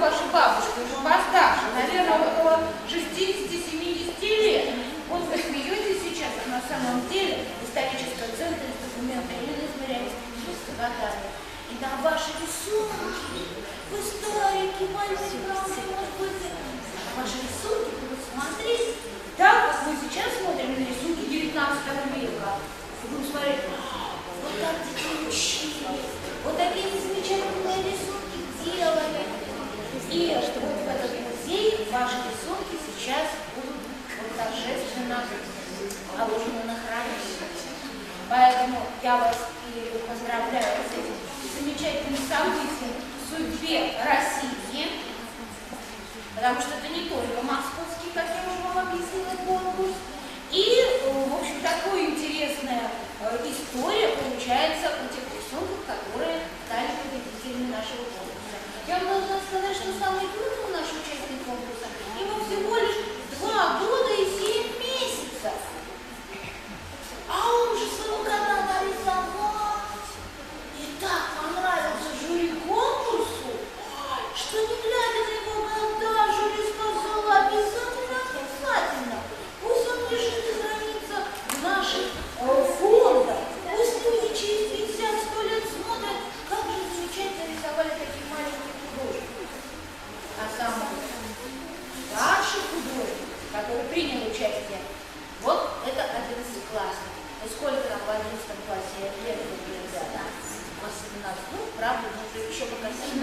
ваша бабушка уже постарше, наверное, около 60-70 лет. Вот вы смеетесь сейчас, а на самом деле историческая ценность документа именно измеряется 90 годами. И на ваши рисунки, вы старенькие, маленькие, может быть, ваши рисунки будут смотреть так, как мы сейчас смотрим на рисунки 19 века. И будем смотреть, вот так детей учили, вот такие замечательные рисунки делали. И вот в этот музей ваши рисунки сейчас будут вот торжественно положены на хранение. Поэтому я вас и поздравляю с этим замечательным событием в судьбе России, потому что это не только московский, как я уже вам объяснила, конкурс. И, в общем, такая интересная история получается у тех рисунков, которые стали победителями нашего конкурса. Я вам должна сказать, что самый крупный наш участник конкурса, ему всего лишь 2 года и 7 месяцев. А он же своего кота нарисовал. И так понравился жюри конкурсу, что не глядя на его глаза, жюри сказала обязательно. Пусть он лежит и хранится в наших фондах. Пусть люди через 50-100 лет смотрят, как же замечательно рисовали такие маленькие художники. А самый старший художник, который принял участие, вот это 11-классник. И сколько там в 11 классе лет были ребята? 18, ну, правда, еще пока 17.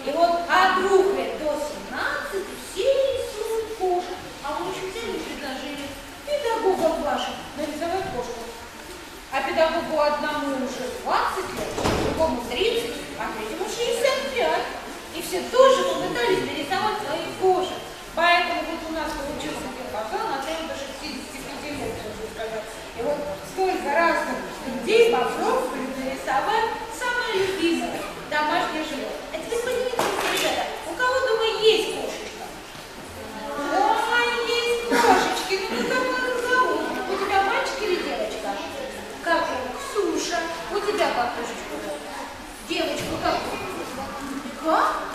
И вот от 2 лет до 17 все рисуют кошек. А мы еще взяли и предложили педагогам вашим нарисовать кошку. А педагогу одному уже 20 лет, другому 30, а третьему 65. И все тоже попытались нарисовать своих кошек. Поэтому вот у нас получился показал на тему до 65 лет, можно сказать. И вот столько разных людей попробовали нарисовать самое любимое домашнее животное. А теперь поднимитесь, ребята, у кого дома есть кошечка? Ой, есть кошечки, ну как их зовут? У тебя мальчик или девочка? Как же? Ксюша. У тебя как кошечку зовут? Девочку как? Как?